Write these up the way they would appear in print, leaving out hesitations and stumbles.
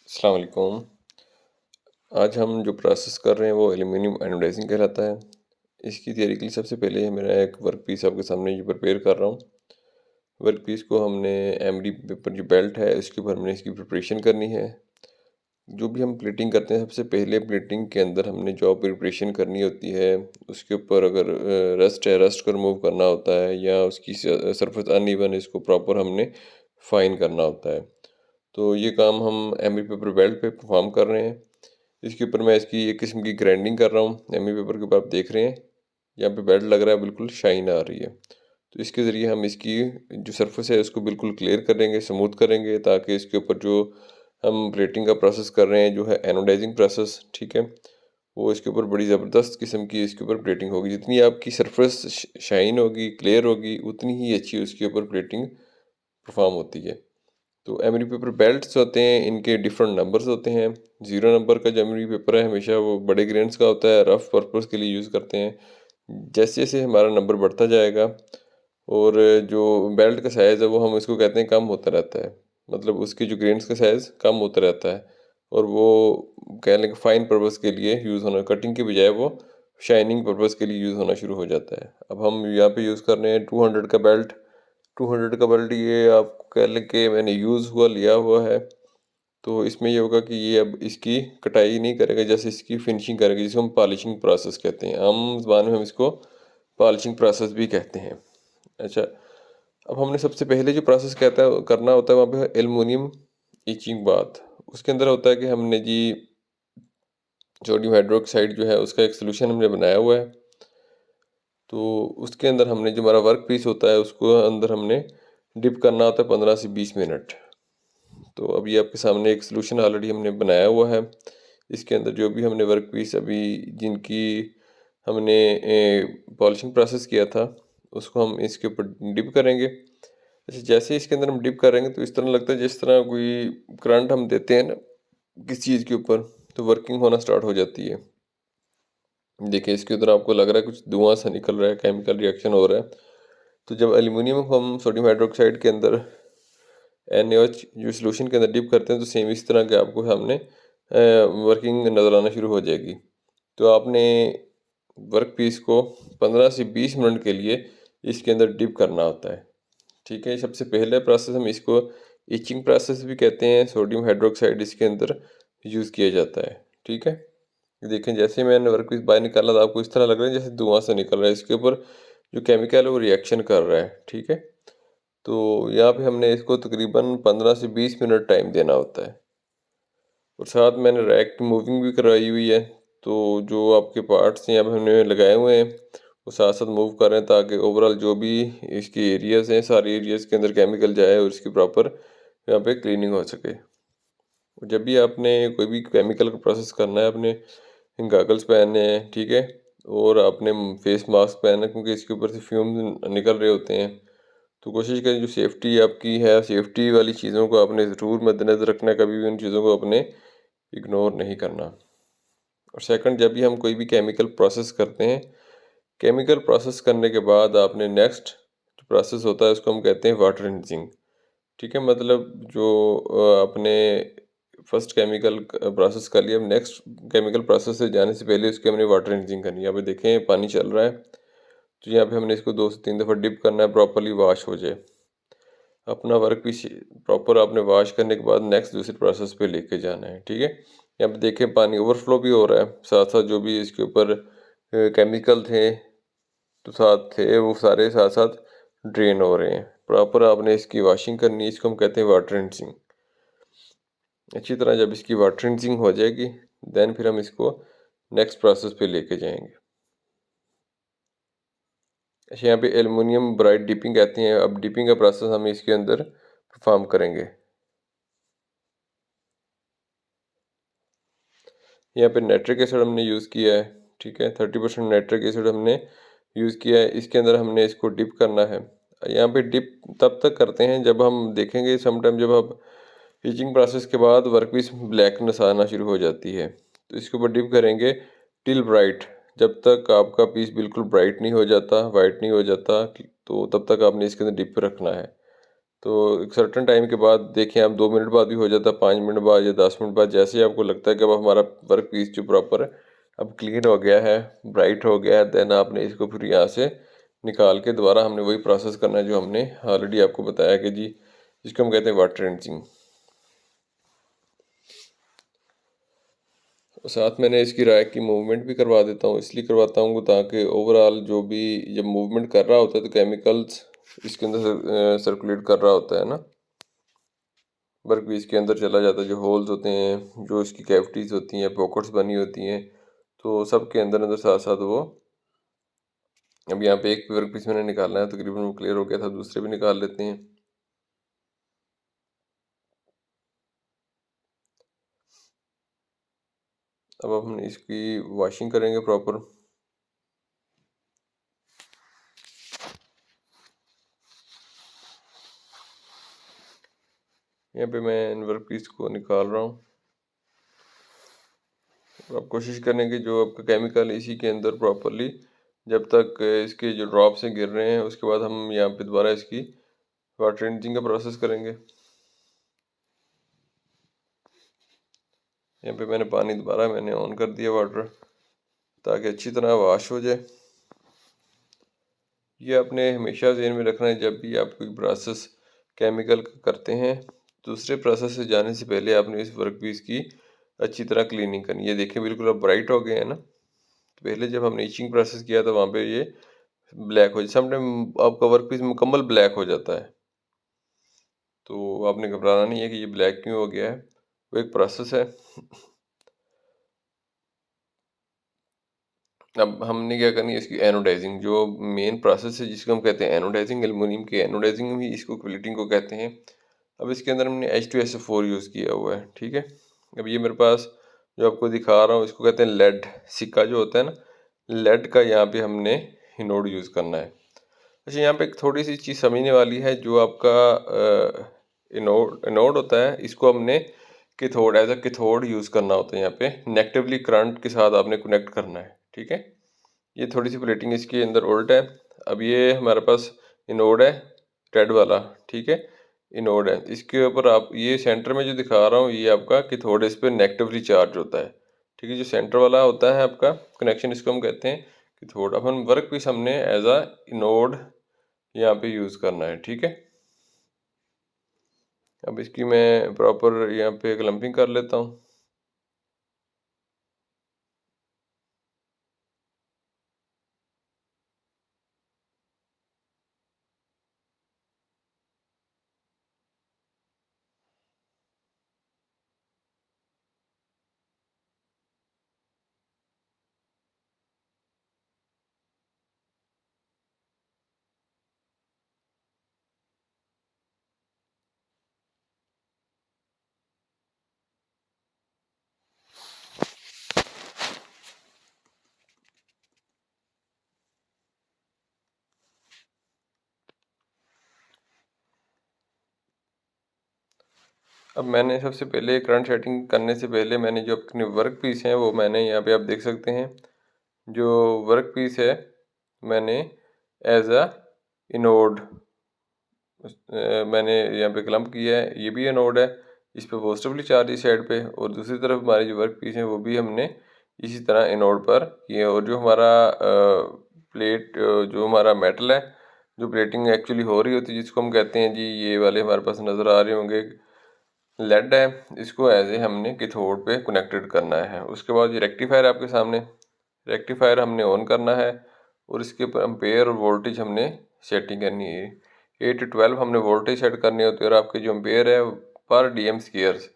अस्सलाम वालेकुम। आज हम जो प्रोसेस कर रहे हैं वो एल्युमिनियम एनोडाइजिंग कहलाता है। इसकी तैयारी के लिए सबसे पहले मेरा एक वर्क पीस आपके सामने जो प्रिपेयर कर रहा हूँ। वर्क पीस को हमने एमडी पेपर जो बेल्ट है इसके ऊपर हमने इसकी प्रिपरेशन करनी है। जो भी हम प्लेटिंग करते हैं सबसे पहले प्लेटिंग के अंदर हमने जो प्रिपरेशन करनी होती है उसके ऊपर अगर रस्ट है, रस्ट को रिमूव करना होता है या उसकी सरफेस अनइवन है, इसको प्रॉपर हमने फाइन करना होता है। तो ये काम हम एमडी पेपर बेल्ट पे परफॉर्म कर रहे हैं। इसके ऊपर मैं इसकी एक किस्म की ग्राइंडिंग कर रहा हूँ। एमी पेपर के ऊपर आप देख रहे हैं यहाँ पे बेल्ट लग रहा है, बिल्कुल शाइन आ रही है। तो इसके ज़रिए हम इसकी जो सरफेस है उसको बिल्कुल क्लियर करेंगे, स्मूथ करेंगे, ताकि इसके ऊपर जो हम प्लेटिंग का प्रोसेस कर रहे हैं जो है एनोडाइजिंग प्रोसेस, ठीक है, वो इसके ऊपर बड़ी ज़बरदस्त किस्म की इसके ऊपर प्लेटिंग होगी। जितनी आपकी सरफेस शाइन होगी, क्लियर होगी, उतनी ही अच्छी उसके ऊपर प्लेटिंग परफॉर्म होती है। तो एमरी पेपर बेल्ट्स होते हैं, इनके डिफरेंट नंबर्स होते हैं। 0 नंबर का जो एमरी पेपर है हमेशा वो बड़े ग्रेन्स का होता है, रफ पर्पस के लिए यूज़ करते हैं। जैसे जैसे हमारा नंबर बढ़ता जाएगा और जो बेल्ट का साइज़ है वो हम इसको कहते हैं कम होता रहता है, मतलब उसके जो ग्रेन्स का साइज़ कम होता रहता है और वो कह लें कि फाइन पर्पस के लिए यूज़ होना, कटिंग के बजाय वो शाइनिंग पर्पस के लिए यूज़ होना शुरू हो जाता है। अब हम यहाँ पे यूज़ कर रहे हैं 200 का बेल्ट। 200 का बेल्ट ये आप कह लें कि मैंने यूज़ हुआ लिया हुआ है। तो इसमें ये होगा कि ये अब इसकी कटाई नहीं करेगा, जैसे इसकी फिनिशिंग करेगा, जिसको हम पॉलिशिंग प्रोसेस कहते हैं। आम ज़बान में हम इसको पॉलिशिंग प्रोसेस भी कहते हैं। अच्छा, अब हमने सबसे पहले जो प्रोसेस कहता है करना होता है वहाँ पे एल्युमिनियम इचिंग बाथ। उसके अंदर होता है कि हमने जी सोडियम हाइड्रोक्साइड जो है उसका एक सोल्यूशन हमने बनाया हुआ है। तो उसके अंदर हमने जो हमारा वर्क पीस होता है उसको अंदर हमने डिप करना होता है 15 से 20 मिनट। तो अभी आपके सामने एक सलूशन ऑलरेडी हमने बनाया हुआ है। इसके अंदर जो भी हमने वर्क पीस अभी जिनकी हमने पॉलिशिंग प्रोसेस किया था उसको हम इसके ऊपर डिप करेंगे। अच्छा, जैसे ही इसके अंदर हम डिप करेंगे तो इस तरह लगता है जिस तरह कोई करंट हम देते हैं ना किसी चीज़ के ऊपर, तो वर्किंग होना स्टार्ट हो जाती है। देखिए इसके अंदर आपको लग रहा है कुछ धुआं सा निकल रहा है, केमिकल रिएक्शन हो रहा है। तो जब एल्यूमिनियम को हम सोडियम हाइड्रोक्साइड के अंदर NaOH जो सॉल्यूशन के अंदर डिप करते हैं तो सेम इस तरह के आपको सामने वर्किंग नज़र आना शुरू हो जाएगी। तो आपने वर्क पीस को 15 से 20 मिनट के लिए इसके अंदर डिप करना होता है, ठीक है। सबसे पहले प्रोसेस हम इसको इचिंग प्रोसेस भी कहते हैं। सोडियम हाइड्रोक्साइड इसके अंदर यूज़ किया जाता है, ठीक है। देखें जैसे मैंने वर्क पीस बाहर निकाला था आपको इस तरह लग रहा है जैसे धुआं सा निकल रहा है, इसके ऊपर जो केमिकल है वो रिएक्शन कर रहा है, ठीक है। तो यहाँ पे हमने इसको तकरीबन 15 से 20 मिनट टाइम देना होता है और साथ मैंने रैक की मूविंग भी करवाई हुई है। तो जो आपके पार्ट्स हैं यहाँ पे हमने लगाए हुए हैं वो साथ साथ मूव कर रहे हैं ताकि ओवरऑल जो भी इसके एरियाज़ हैं सारे एरियाज़ के अंदर केमिकल जाए और इसकी प्रॉपर यहाँ पे क्लीनिंग हो सके। और जब भी आपने कोई भी केमिकल का प्रोसेस करना है अपने गॉगल्स पहनने हैं, ठीक है, और आपने फेस मास्क पहनना है क्योंकि इसके ऊपर से फ्यूम निकल रहे होते हैं। तो कोशिश करें जो सेफ्टी आपकी है, सेफ्टी वाली चीज़ों को आपने ज़रूर मद्देनज़र रखना है, कभी भी उन चीज़ों को आपने इग्नोर नहीं करना। और सेकंड, जब भी हम कोई भी केमिकल प्रोसेस करते हैं, केमिकल प्रोसेस करने के बाद आपने नेक्स्ट जो प्रोसेस होता है उसको हम कहते हैं वाटर रिंसिंग, ठीक है। मतलब जो आपने फर्स्ट केमिकल प्रोसेस कर लिया, अब नेक्स्ट केमिकल प्रोसेस से जाने से पहले उसकी हमने वाटर रिंसिंग करनी है। यहाँ पे देखें पानी चल रहा है, तो यहाँ पे हमने इसको 2 से 3 दफ़ा डिप करना है, प्रॉपरली वॉश हो जाए। अपना वर्क पीस प्रॉपर आपने वॉश करने के बाद नेक्स्ट दूसरे प्रोसेस पे लेके जाना है, ठीक है। यहाँ पे देखें पानी ओवरफ्लो भी हो रहा है, साथ साथ जो भी इसके ऊपर केमिकल थे तो साथ थे वो सारे साथ साथ ड्रेन हो रहे हैं। प्रॉपर आपने इसकी वॉशिंग करनी है, इसको हम कहते हैं वाटर रिंसिंग। अच्छी तरह जब इसकी वाटर रिंसिंग हो जाएगी देन फिर हम इसको नेक्स्ट प्रोसेस पे लेके जाएंगे। अच्छा, यहाँ पे एल्युमिनियम ब्राइट डिपिंग कहते हैं। अब डिपिंग का प्रोसेस हम इसके अंदर परफॉर्म करेंगे। यहाँ पे नाइट्रिक एसिड हमने यूज़ किया है, ठीक है, 30% नाइट्रिक एसिड हमने यूज़ किया है। इसके अंदर हमने इसको डिप करना है। यहाँ पे डिप तब तक करते हैं जब हम देखेंगे समटाइम जब आप हीचिंग प्रोसेस के बाद वर्कपीस ब्लैकनेस आना शुरू हो जाती है, तो इसके ऊपर डिप करेंगे टिल ब्राइट, जब तक आपका पीस बिल्कुल ब्राइट नहीं हो जाता, वाइट नहीं हो जाता, तो तब तक आपने इसके अंदर डिप रखना है। तो एक सर्टेन टाइम के बाद देखें आप 2 मिनट बाद भी हो जाता है, 5 मिनट बाद या 10 मिनट बाद, जैसे ही आपको लगता है कि अब हमारा वर्क पीस जो प्रॉपर अब क्लीन हो गया है, ब्राइट हो गया है, देन आपने इसको फिर यहाँ से निकाल के दोबारा हमने वही प्रोसेस करना है जो हमने ऑलरेडी आपको बताया कि जी, जिसको हम कहते हैं वाटर रिंसिंग। साथ मैंने इसकी रैक की मूवमेंट भी करवा देता हूँ, इसलिए करवाता हूँ ताकि ओवरऑल जो भी जब मूवमेंट कर रहा होता है तो केमिकल्स इसके अंदर सर्कुलेट कर रहा होता है ना, वर्क पीस के अंदर चला जाता है, जो होल्स होते हैं, जो इसकी कैविटीज़ होती हैं, पॉकेट्स बनी होती हैं, तो सब के अंदर अंदर साथ साथ वो, अब यहाँ पे एक वर्क पीस मैंने निकालना है, तकरीबन वो क्लियर हो गया था, दूसरे भी निकाल लेते हैं। अब हम इसकी वॉशिंग करेंगे प्रॉपर। यहाँ पे मैं इन वर्क पीस को निकाल रहा हूँ। आप कोशिश करें कि जो आपका केमिकल इसी के अंदर प्रॉपरली, जब तक इसके जो ड्रॉप से गिर रहे हैं, उसके बाद हम यहाँ पे दोबारा इसकी वाटर रिंसिंग का प्रोसेस करेंगे। यहाँ पे मैंने पानी दोबारा मैंने ऑन कर दिया वाटर, ताकि अच्छी तरह वॉश हो जाए। ये आपने हमेशा ज़हन में रखना है, जब भी आप कोई प्रोसेस केमिकल का करते हैं, दूसरे प्रोसेस से जाने से पहले आपने इस वर्क पीस की अच्छी तरह क्लीनिंग करनी है। ये देखें बिल्कुल अब ब्राइट हो गए हैं ना। पहले जब हमने इचिंग प्रोसेस किया था वहाँ पे ये ब्लैक हो जाए, समटाइम आपका वर्क पीस मुकम्मल ब्लैक हो जाता है, तो आपने घबराना नहीं है कि ये ब्लैक क्यों हो गया है, वो एक प्रोसेस है। अब हमने क्या करनी है, इसकी एनोडाइजिंग, जो मेन प्रोसेस है जिसको हम कहते हैं एनोडाइजिंग, एल्युमिनियम की एनोडाइजिंग भी इसको प्लेटिंग को कहते हैं। अब इसके अंदर हमने H2SO4 यूज़ किया हुआ है, ठीक है। अब ये मेरे पास जो आपको दिखा रहा हूँ, इसको कहते हैं लेड सिक्का जो होता है ना, लेड का यहाँ पे हमने इनोड यूज़ करना है। अच्छा, यहाँ पे एक थोड़ी सी चीज़ समझने वाली है, जो आपका इनोड इनोड होता है, इसको हमने cathode as a cathode use करना होता है। यहाँ पे नेगेटिवली करंट के साथ आपने कनेक्ट करना है, ठीक है। ये थोड़ी सी प्लेटिंग इसके अंदर उल्ट है। अब ये हमारे पास इनोड है रेड वाला, ठीक है, इनोड है। इसके ऊपर आप ये सेंटर में जो दिखा रहा हूँ, ये आपका कैथोड, इस पर नेगेटिवली चार्ज होता है, ठीक है। जो सेंटर वाला होता है आपका कनेक्शन, इसको हम कहते हैं कैथोड। अब हम वर्क पीस हमने एज अ इनोड यहाँ पे यूज़ करना है, ठीक है। अब इसकी मैं प्रॉपर यहाँ पे क्लम्पिंग कर लेता हूँ। अब मैंने सबसे पहले करंट सेटिंग करने से पहले मैंने जो अपने वर्क पीस हैं, वो मैंने यहाँ पे आप देख सकते हैं, जो वर्क पीस है मैंने एज अ इनोड मैंने यहाँ पे क्लम्प किया है। ये भी इनोड है, इस पे पॉजिटिवली चार्ज इस साइड पे, और दूसरी तरफ हमारे जो वर्क पीस हैं वो भी हमने इसी तरह इनोड पर किए। और जो हमारा प्लेट, जो हमारा मेटल है, जो प्लेटिंग एक्चुअली हो रही होती है, जिसको हम कहते हैं जी, ये वाले हमारे पास नज़र आ रहे होंगे लेड है, इसको एज ए हमने कैथोड पे कनेक्टेड करना है। उसके बाद ये रेक्टिफायर आपके सामने, रेक्टिफायर हमने ऑन करना है, और इसके ऊपर एम्पेयर और वोल्टेज हमने सेटिंग करनी है। 8 to 12 हमने वोल्टेज सेट करनी होती है, और आपके जो एम्पेयर है पर DM स्क्वायर्स,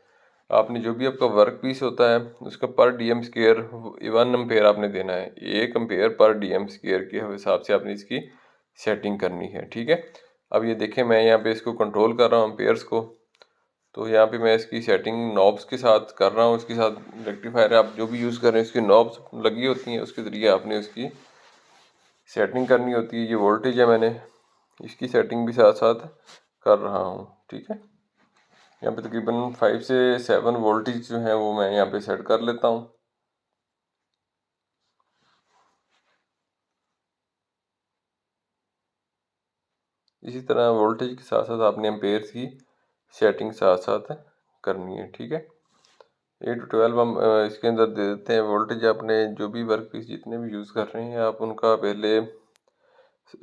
आपने जो भी आपका वर्क पीस होता है उसका पर DM स्क्वायर 1 एम्पेयर आपने देना है। 1 एम्पेयर पर DM स्क्वायर के हिसाब से आपने इसकी सेटिंग करनी है, ठीक है। अब ये देखें, मैं यहाँ पे इसको कंट्रोल कर रहा हूँ एम्पेयर्स को, तो यहाँ पे मैं इसकी सेटिंग नॉब्स के साथ कर रहा हूँ। इसके साथ रेक्टिफायर आप जो भी यूज़ कर रहे हैं, इसकी नॉब्स लगी होती हैं, उसके ज़रिए आपने उसकी सेटिंग करनी होती है। ये वोल्टेज है, मैंने इसकी सेटिंग भी साथ साथ कर रहा हूँ, ठीक है। यहाँ पे तकरीबन 5 से 7 वोल्टेज जो है वो मैं यहाँ पे सेट कर लेता हूँ। इसी तरह वोल्टेज के साथ साथ आपने एम्पेयर्स की सेटिंग साथ साथ करनी है, ठीक है। 8 to 12 हम इसके अंदर दे देते हैं। वोल्टेज आपने जो भी वर्क पीस जितने भी यूज़ कर रहे हैं आप उनका पहले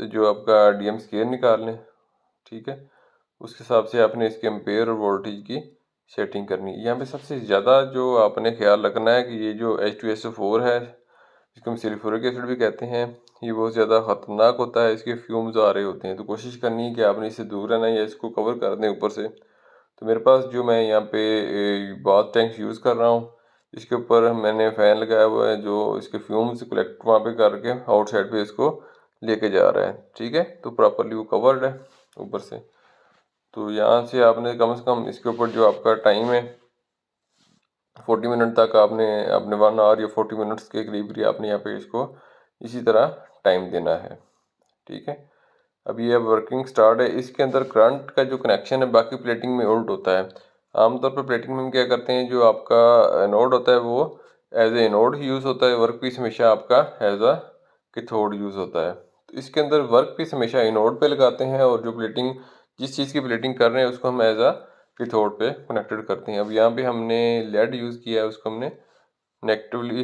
जो आपका डीएम स्केयर निकाल लें, ठीक है। उस हिसाब से आपने इसके एम्पेयर और वोल्टेज की सेटिंग करनी है। यहाँ पे सबसे ज़्यादा जो आपने ख्याल रखना है कि ये जो H2SO4 है, जिसको हम सल्फ्यूरिक एसिड भी कहते हैं, ये बहुत ज़्यादा ख़तरनाक होता है, इसके फ्यूम्स आ रहे होते हैं। तो कोशिश करनी है कि आपने इससे दूर रहना है या इसको कवर कर दें ऊपर से। तो मेरे पास जो मैं यहाँ पे बाथ टैंक्स यूज़ कर रहा हूँ, इसके ऊपर मैंने फ़ैन लगाया हुआ है जो इसके फ्यूम्स कलेक्ट वहाँ पे करके आउटसाइड पे इसको लेके जा रहा है, ठीक है। तो प्रॉपरली वो कवर्ड है ऊपर से। तो यहाँ से आपने कम से कम इसके ऊपर जो आपका टाइम है 40 मिनट तक आपने अपने 1 आवर या 40 मिनट्स के करीब ही आपने यहाँ पे इसको इसी तरह टाइम देना है, ठीक है। अब ये वर्किंग स्टार्ट है। इसके अंदर करंट का जो कनेक्शन है बाकी प्लेटिंग में उल्ट होता है। आमतौर पर प्लेटिंग में हम क्या करते हैं, जो आपका एनोड होता है वो एज ए एनोड ही यूज़ होता है, वर्क पीस हमेशा आपका एज अ कैथोड यूज़ होता है। तो इसके अंदर वर्क पीस हमेशा एनोड पे लगाते हैं और जो प्लेटिंग जिस चीज़ की प्लेटिंग कर रहे हैं उसको हम एज अ कैथोड पे कनेक्टेड करते हैं। अब यहाँ पे हमने लेड यूज़ किया है, उसको हमने नेगेटिवली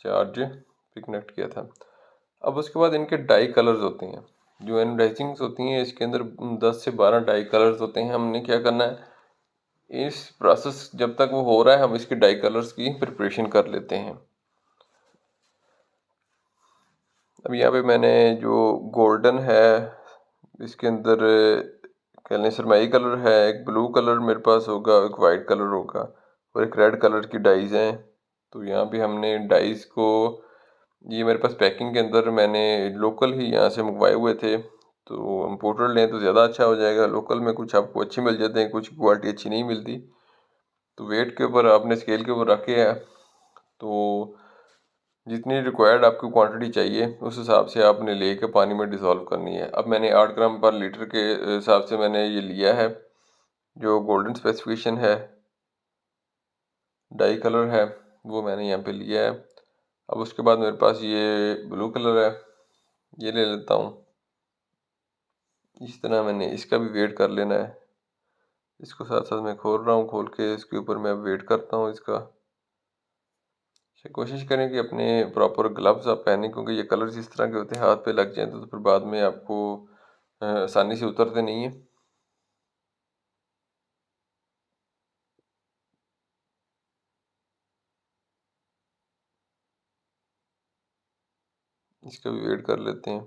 चार्ज पे कनेक्ट किया था। अब उसके बाद इनके डाई कलर्स होते हैं, जो एनोडाइजिंग्स होती हैं इसके अंदर 10 से 12 डाई कलर्स होते हैं। हमने क्या करना है, इस प्रोसेस जब तक वो हो रहा है हम इसके डाई कलर्स की प्रिपरेशन कर लेते हैं। अब यहाँ पे मैंने जो गोल्डन है इसके अंदर कह लें सरमाई कलर है, एक ब्लू कलर मेरे पास होगा, एक वाइट कलर होगा और एक रेड कलर की डाइज हैं। तो यहाँ पे हमने डाइज को, ये मेरे पास पैकिंग के अंदर मैंने लोकल ही यहाँ से मंगवाए हुए थे। तो इम्पोर्टेड लें तो ज़्यादा अच्छा हो जाएगा। लोकल में कुछ आपको अच्छे मिल जाते हैं, कुछ क्वालिटी अच्छी नहीं मिलती। तो वेट के ऊपर आपने स्केल के ऊपर रखे है, तो जितनी रिक्वायर्ड आपको क्वांटिटी चाहिए उस हिसाब से आपने लेके पानी में डिज़ोल्व करनी है। अब मैंने 8 ग्राम पर लीटर के हिसाब से मैंने ये लिया है, जो गोल्डन स्पेसिफिकेशन है डाई कलर है वो मैंने यहाँ पे लिया है। अब उसके बाद मेरे पास ये ब्लू कलर है, ये ले लेता हूँ। इस तरह मैंने इसका भी वेट कर लेना है। इसको साथ साथ मैं खोल रहा हूँ, खोल के इसके ऊपर मैं वेट करता हूँ इसका। कोशिश करें कि अपने प्रॉपर ग्लव्स आप पहने, क्योंकि ये कलर्स इस तरह के होते हैं हाथ पे लग जाए तो फिर बाद में आपको आसानी से उतरते नहीं है। इसका भी वेट कर लेते हैं।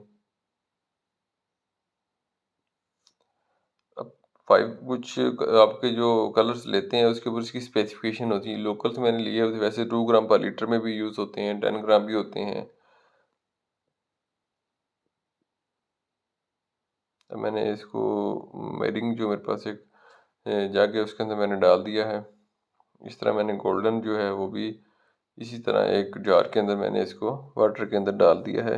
अब 5 कुछ आपके जो कलर्स लेते हैं उसके ऊपर इसकी स्पेसिफिकेशन होती है। लोकल से मैंने लिए होते वैसे 2 ग्राम पर लीटर में भी यूज़ होते हैं, 10 ग्राम भी होते हैं। अब मैंने इसको मेरिंग जो मेरे पास एक जग है उसके अंदर मैंने डाल दिया है। इस तरह मैंने गोल्डन जो है वो भी इसी तरह एक जार के अंदर मैंने इसको वाटर के अंदर डाल दिया है।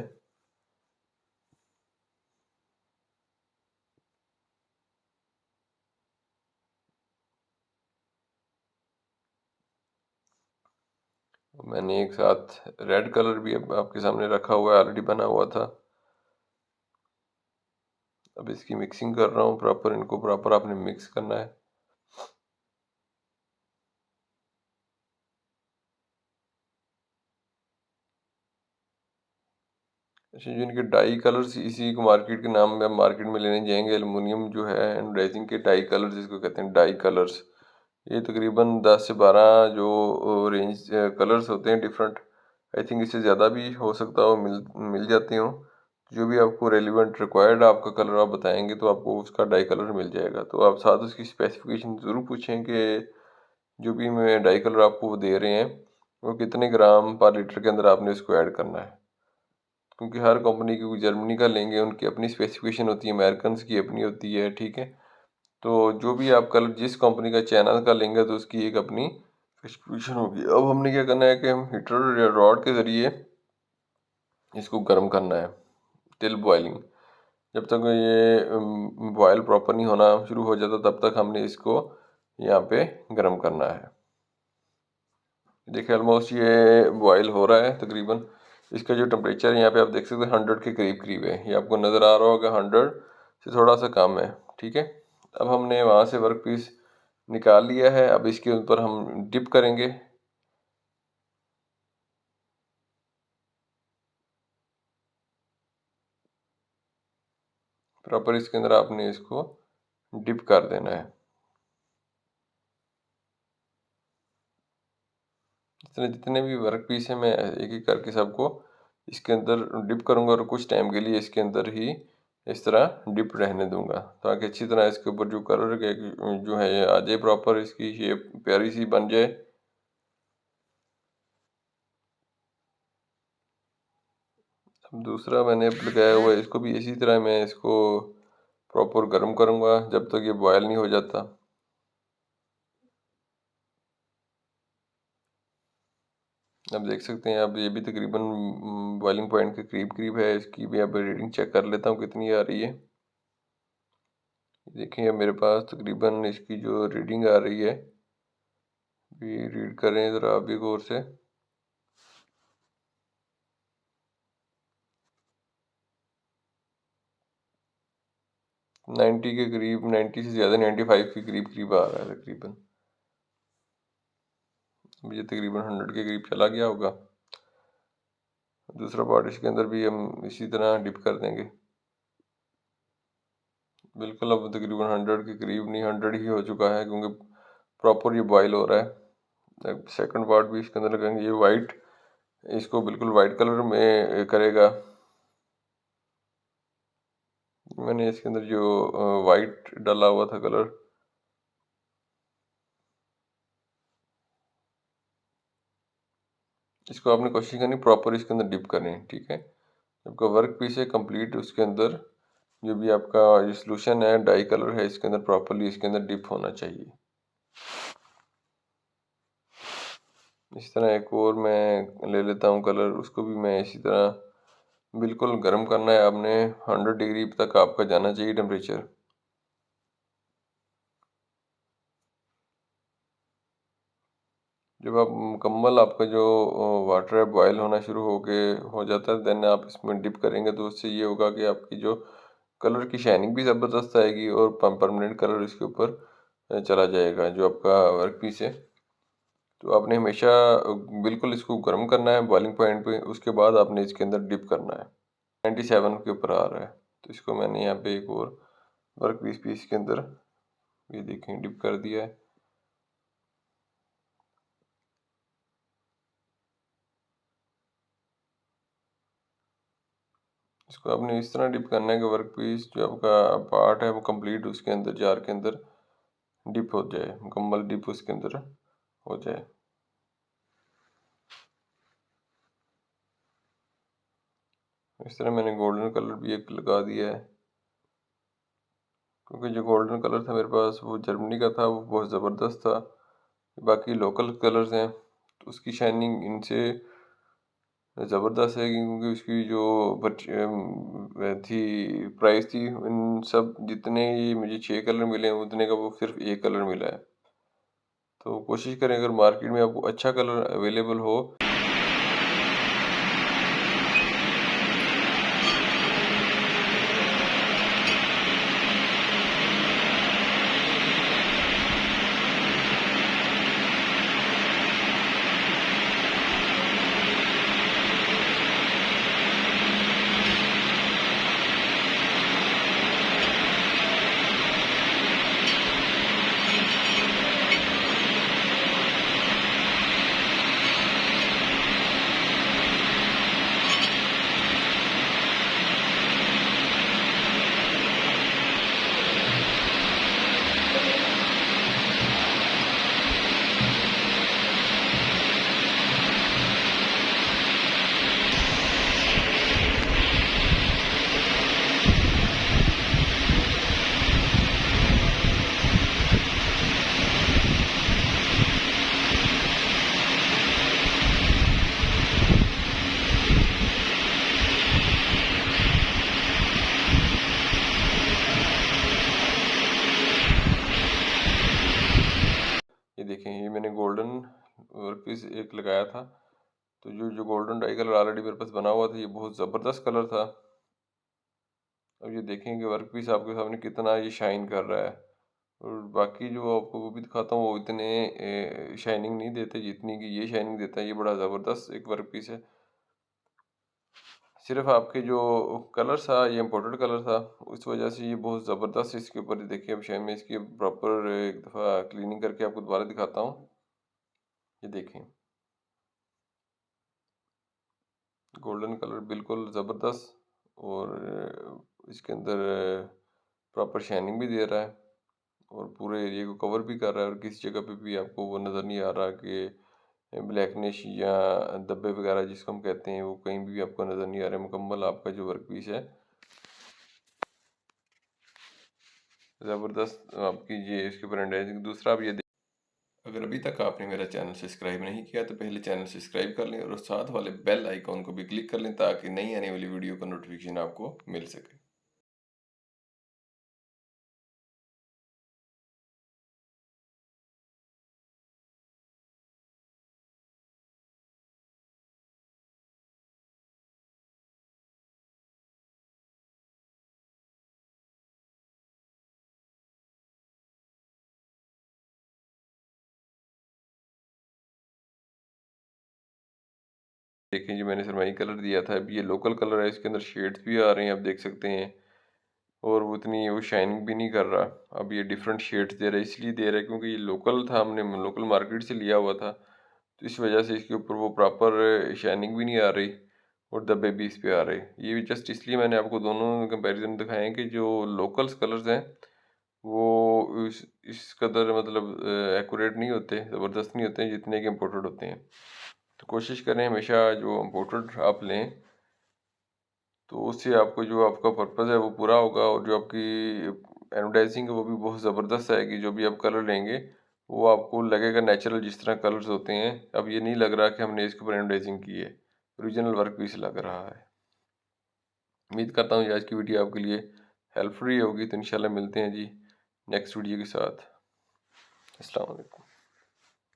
मैंने एक साथ रेड कलर भी अब आपके सामने रखा हुआ है, ऑलरेडी बना हुआ था। अब इसकी मिक्सिंग कर रहा हूँ प्रॉपर, इनको प्रॉपर आपने मिक्स करना है। अच्छा, जो इनके डाई कलर्स इसी को मार्केट के नाम में मार्केट में लेने जाएंगे, एलुमिनियम जो है एनोडाइजिंग के डाई कलर्स जिसको कहते हैं डाई कलर्स, ये तकरीबन 10 से 12 जो रेंज कलर्स होते हैं डिफरेंट। आई थिंक इससे ज़्यादा भी हो सकता हो, मिल जाते हो। जो भी आपको रेलिवेंट रिक्वायर्ड आपका कलर आप बताएंगे तो आपको उसका डाई कलर मिल जाएगा। तो आप साथ उसकी स्पेसिफिकेशन ज़रूर पूछें कि जो भी मैं डाई कलर आपको दे रहे हैं वो कितने ग्राम पर लीटर के अंदर आपने उसको ऐड करना है। क्योंकि हर कंपनी की, जर्मनी का लेंगे उनकी अपनी स्पेसिफिकेशन होती है, अमेरिकन की अपनी होती है, ठीक है। तो जो भी आप कलर जिस कंपनी का चाइना का लेंगे तो उसकी एक अपनी स्पेसिफिकेशन होगी। अब हमने क्या करना है कि हम हीटर या रॉड के ज़रिए इसको गर्म करना है, टिल बॉइलिंग। जब तक ये बॉयल प्रॉपर नहीं होना शुरू हो जाता तब तक हमने इसको यहाँ पे गर्म करना है। देखिए ऑलमोस्ट ये बॉयल हो रहा है तकरीबन। इसका जो टेम्परेचर है यहाँ पे आप देख सकते हैं 100 के करीब करीब है। ये आपको नज़र आ रहा होगा 100 से थोड़ा सा कम है। ठीक है, अब हमने वहाँ से वर्क पीस निकाल लिया है। अब इसके ऊपर हम डिप करेंगे। प्रॉपर इसके अंदर आपने इसको डिप कर देना है। इस तरह जितने भी वर्क पीस हैं मैं एक एक करके सबको इसके अंदर डिप करूँगा और कुछ टाइम के लिए इसके अंदर ही इस तरह डिप रहने दूंगा, ताकि अच्छी तरह इसके ऊपर जो कलर के जो है ये आ जाए, प्रॉपर इसकी शेप प्यारी सी बन जाए। अब दूसरा मैंने लगाया हुआ है, इसको भी इसी तरह मैं इसको प्रॉपर गर्म करूँगा जब तक ये बॉयल नहीं हो जाता। अब देख सकते हैं, अब ये भी तकरीबन बॉइलिंग पॉइंट के करीब करीब है। इसकी भी अब रीडिंग चेक कर लेता हूँ कितनी आ रही है। देखिए मेरे पास तकरीबन इसकी जो रीडिंग आ रही है, भी रीड करें ज़रा आप भी गौर से। नाइन्टी के करीब, 90 से ज़्यादा 95 के करीब करीब आ रहा है तकरीबन। अब ये तकरीबन 100 के करीब चला गया होगा। दूसरा पार्ट इसके अंदर भी हम इसी तरह डिप कर देंगे। बिल्कुल अब तकरीबन 100 के करीब नहीं, 100 ही हो चुका है, क्योंकि प्रॉपर ये बॉयल हो रहा है। अब सेकंड पार्ट भी इसके अंदर लगाएंगे। ये वाइट, इसको बिल्कुल वाइट कलर में करेगा। मैंने इसके अंदर जो वाइट डाला हुआ था कलर, इसको आपने कोशिश करनी प्रॉपर इसके अंदर डिप करें। ठीक है, आपका वर्क पीस है कंप्लीट, उसके अंदर जो भी आपका ये सोल्यूशन है, डाई कलर है, इसके अंदर प्रॉपरली इसके अंदर डिप होना चाहिए। इस तरह एक और मैं ले लेता हूँ कलर, उसको भी मैं इसी तरह बिल्कुल गर्म करना है आपने। 100 डिग्री तक आपका जाना चाहिए टेम्परेचर। जब आप मुकम्मल आपका जो वाटर है बॉयल होना शुरू हो जाता है, देन आप इसमें डिप करेंगे तो उससे ये होगा कि आपकी जो कलर की शाइनिंग भी ज़बरदस्त आएगी और परमानेंट कलर इसके ऊपर चला जाएगा जो आपका वर्क पीस है। तो आपने हमेशा बिल्कुल इसको गर्म करना है बॉइलिंग पॉइंट पे, उसके बाद आपने इसके अंदर डिप करना है। 97 के ऊपर आ रहा है, तो इसको मैंने यहाँ पे एक और वर्क पीस पीस के अंदर ये देखें डिप कर दिया है। इसको आपने इस तरह डिप करना है कि वर्क पीस जो आपका पार्ट है वो कंप्लीट उसके अंदर जार के अंदर डिप हो जाए, मुकम्मल डिप उसके अंदर हो जाए। इस तरह मैंने गोल्डन कलर भी एक लगा दिया है, क्योंकि जो गोल्डन कलर था मेरे पास वो जर्मनी का था, वो बहुत ज़बरदस्त था। बाकी लोकल कलर्स हैं तो उसकी शाइनिंग इनसे ज़बरदस्त है, क्योंकि उसकी जो थी प्राइस थी, इन सब जितने ये मुझे 6 कलर मिले हैं उतने का वो सिर्फ एक कलर मिला है। तो कोशिश करें अगर मार्केट में आपको अच्छा कलर अवेलेबल हो। ये देखें, ये मैंने गोल्डन वर्क पीस एक लगाया था, तो जो जो गोल्डन डाई कलर ऑलरेडी मेरे पास बना हुआ था, ये बहुत ज़बरदस्त कलर था। अब ये देखें कि वर्क पीस आपके सामने कितना ये शाइन कर रहा है। और बाकी जो आपको वो भी दिखाता हूँ, वो इतने शाइनिंग नहीं देते जितनी कि ये शाइनिंग देता है। ये बड़ा ज़बरदस्त एक वर्क पीस है। सिर्फ़ आपके जो कलर था, ये इम्पोर्टेड कलर था, उस वजह से ये बहुत ज़बरदस्त इसके ऊपर देखिए। अब शायद मैं इसकी प्रॉपर एक दफ़ा क्लीनिंग करके आपको दोबारा दिखाता हूँ। ये देखें, गोल्डन कलर बिल्कुल ज़बरदस्त। और इसके अंदर प्रॉपर शाइनिंग भी दे रहा है और पूरे एरिया को कवर भी कर रहा है। और किसी जगह पे भी आपको वो नज़र नहीं आ रहा कि ब्लैकनिश या धब्बे वगैरह जिसको हम कहते हैं, वो कहीं भी आपको नज़र नहीं आ रहा है। मुकम्मल आपका जो वर्क पीस है, ज़बरदस्त आपकी ये इसके ऊपर एंडाइजिंग। दूसरा आप ये अगर अभी तक आपने मेरा चैनल सब्सक्राइब नहीं किया तो पहले चैनल सब्सक्राइब कर लें और साथ वाले बेल आइकॉन को भी क्लिक कर लें ताकि नई आने वाली वीडियो का नोटिफिकेशन आपको मिल सके। देखें, जो मैंने सरमाई कलर दिया था, अब ये लोकल कलर है, इसके अंदर शेड्स भी आ रहे हैं, आप देख सकते हैं। और वो उतनी वो शाइनिंग भी नहीं कर रहा। अब ये डिफरेंट शेड्स दे रहा है, इसलिए दे रहा है क्योंकि ये लोकल था, हमने लोकल मार्केट से लिया हुआ था। तो इस वजह से इसके ऊपर वो प्रॉपर शाइनिंग भी नहीं आ रही और धब्बे भी इस पे आ रहे। ये भी जस्ट इसलिए मैंने आपको दोनों कंपैरिजन दिखाए हैं कि जो लोकल्स कलर्स हैं वो इस कदर मतलब एक्यूरेट नहीं होते, ज़बरदस्त नहीं होते जितने कि इम्पोर्टेड होते हैं। तो कोशिश करें हमेशा जो इम्पोर्टेड आप लें, तो उससे आपको जो आपका पर्पज़ है वो पूरा होगा और जो आपकी एडवर्टाइजिंग है वो भी बहुत ज़बरदस्त आएगी। जो भी आप कलर लेंगे वो आपको लगेगा नेचुरल, जिस तरह कलर्स होते हैं। अब ये नहीं लग रहा कि हमने इसके ऊपर एडवर्टाइजिंग की है, ओरिजिनल वर्क पीस लग रहा है। उम्मीद करता हूँ ये आज की वीडियो आपके लिए हेल्पफुल होगी। तो इंशाल्लाह मिलते हैं जी नेक्स्ट वीडियो के साथ। अस्सलाम वालेकुम।